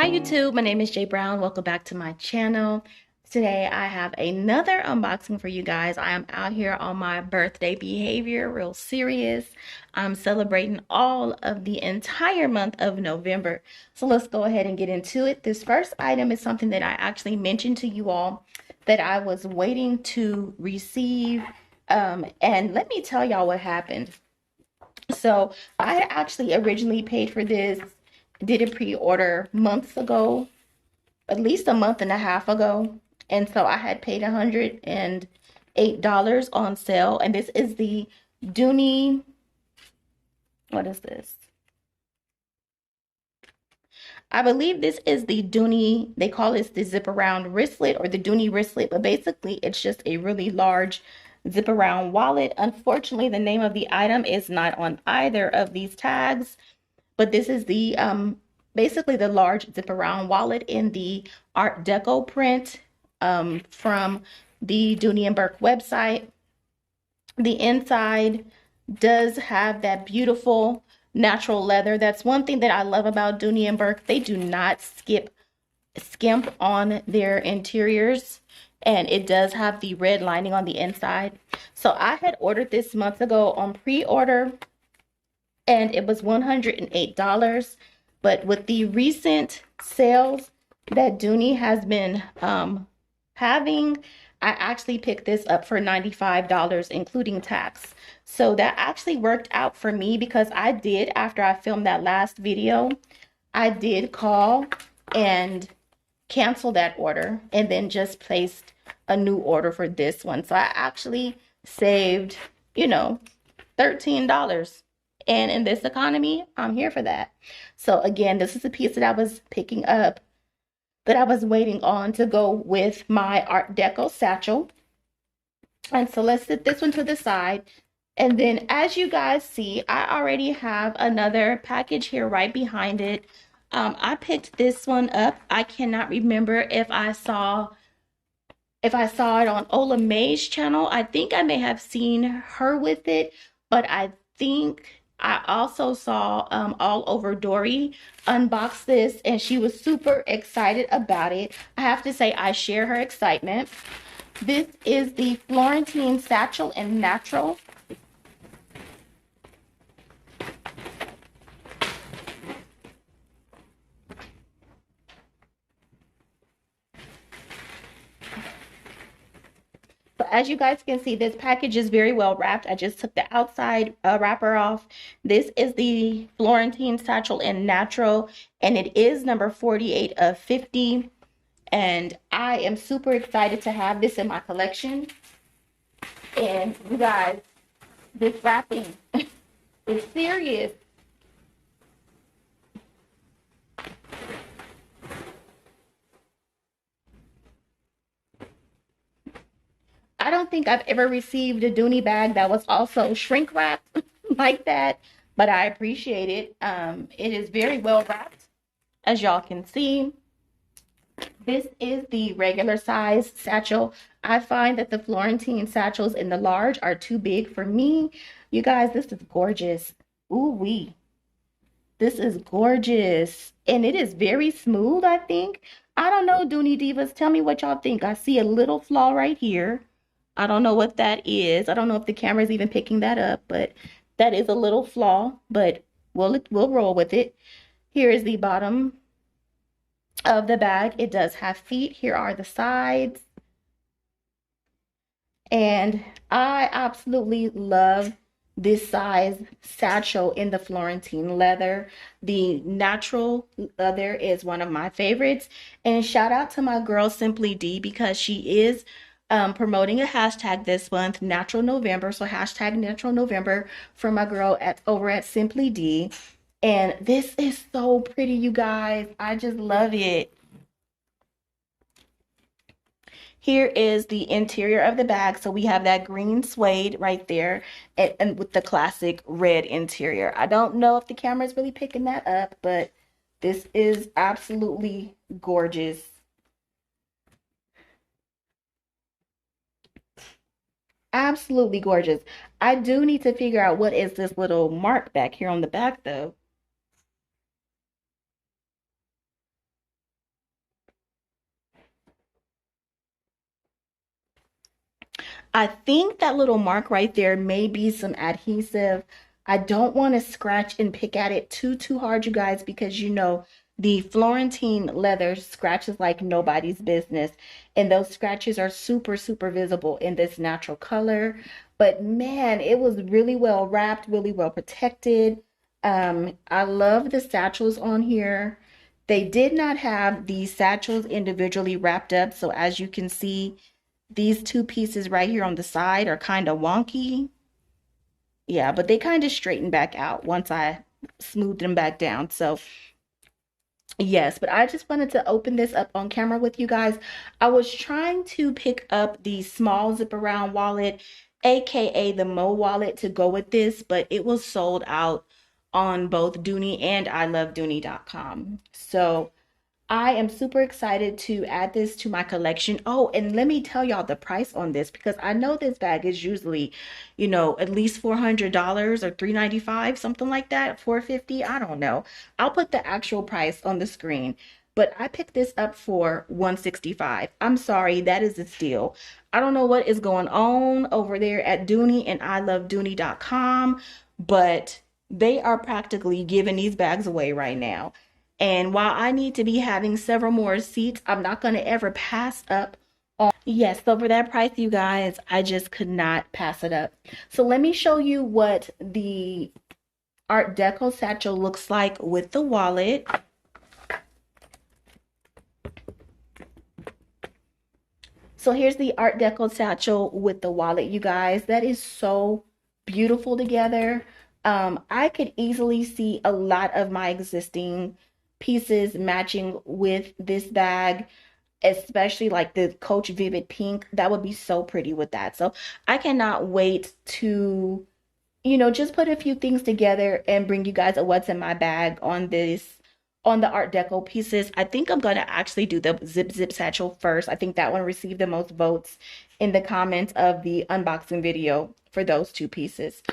Hi YouTube, my name is Jay Brown. Welcome back to my channel. Today I have another unboxing for you guys. I am out here on my birthday behavior, real serious. I'm celebrating all of the entire month of November. So let's go ahead and get into it. This first item is something that I actually mentioned to you all that I was waiting to receive. And let me tell y'all what happened. So I actually originally paid for this, did a pre-order months ago, at least a month and a half ago. And so I had paid $108 on sale. And this is the Dooney, what is this? I believe this is the Dooney, they call this the zip around wristlet or the Dooney wristlet, but basically it's just a really large zip around wallet. Unfortunately, the name of the item is not on either of these tags, but this is the basically the large zip around wallet in the Art Deco print from the Dooney & Bourke website. The inside does have that beautiful natural leather. That's one thing that I love about Dooney & Bourke. They do not skimp on their interiors, and it does have the red lining on the inside. So I had ordered this months ago on pre-order, and it was $108. But with the recent sales that Dooney has been having, I actually picked this up for $95, including tax. So that actually worked out for me because I did, after I filmed that last video, I did call and cancel that order and then just placed a new order for this one. So I actually saved, you know, $13. And in this economy, I'm here for that. So again, this is a piece that I was picking up that I was waiting on to go with my Art Deco satchel. And so let's set this one to the side. And then as you guys see, I already have another package here right behind it. I picked this one up. I cannot remember if I saw it on Ola May's channel. I think I may have seen her with it, but I think I also saw All Over Dory unbox this, and she was super excited about it. I have to say I share her excitement. This is the Florentine Satchel in Natural. So as you guys can see, this package is very well wrapped. I just took the outside wrapper off. This is the Florentine Satchel in Natural, and it is number 48 of 50. And I am super excited to have this in my collection. And you guys, this wrapping is serious. I don't think I've ever received a Dooney bag that was also shrink wrapped like that, but I appreciate it. It is very well wrapped, as y'all can see. This is the regular size satchel. I find that the Florentine satchels in the large are too big for me. You guys, this is gorgeous. Ooh wee. This is gorgeous. And it is very smooth, I think. I don't know, Dooney Divas. Tell me what y'all think. I see a little flaw right here. I don't know what that is. I don't know if the camera is even picking that up, but that is a little flaw, but we'll roll with it. Here is the bottom of the bag. It does have feet. Here are the sides. And I absolutely love this size satchel in the Florentine leather. The natural leather is one of my favorites. And shout out to my girl SimplyDee, because she is promoting a hashtag this month, Natural November. So hashtag Natural November for my girl over at SimplyDee. And this is so pretty, you guys. I just love it. Here is the interior of the bag. So we have that green suede right there, and with the classic red interior. I don't know if the camera is really picking that up, but this is absolutely gorgeous. Absolutely gorgeous. I do need to figure out what is this little mark back here on the back though. I think that little mark right there may be some adhesive. I don't want to scratch and pick at it too hard, you guys, because you know the Florentine leather scratches like nobody's business. And those scratches are super visible in this natural color. But man, it was really well wrapped, really well protected. I love the satchels on here. They did not have the satchels individually wrapped up. So as you can see, these two pieces right here on the side are kind of wonky. Yeah, but they kind of straighten back out once I smoothed them back down. So yes, but I just wanted to open this up on camera with you guys. I was trying to pick up the small zip around wallet, aka the Mo wallet, to go with this, but it was sold out on both Dooney and ilovedooney.com. So I am super excited to add this to my collection. Oh, and let me tell y'all the price on this, because I know this bag is usually, you know, at least $400 or $395, something like that, $450, I don't know. I'll put the actual price on the screen, but I picked this up for $165. I'm sorry, that is a steal. I don't know what is going on over there at Dooney and ilovedooney.com, but they are practically giving these bags away right now. And while I need to be having several more seats, I'm not going to ever pass up on. Yes, so for that price, you guys, I just could not pass it up. So let me show you what the Art Deco satchel looks like with the wallet. So here's the Art Deco satchel with the wallet, you guys. That is so beautiful together. I could easily see a lot of my existing pieces matching with this bag, especially like the Coach Vivid Pink. That would be so pretty with that. So I cannot wait to, you know, just put a few things together and bring you guys a what's in my bag on this, on the Art Deco pieces. I think I'm gonna actually do the Zip satchel first. I think that one received the most votes in the comments of the unboxing video for those two pieces.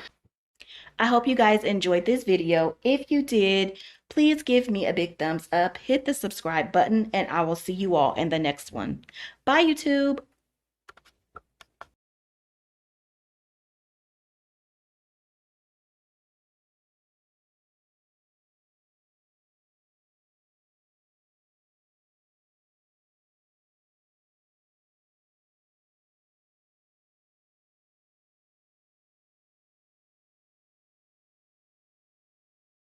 I hope you guys enjoyed this video. If you did, please give me a big thumbs up, hit the subscribe button, and I will see you all in the next one. Bye, YouTube.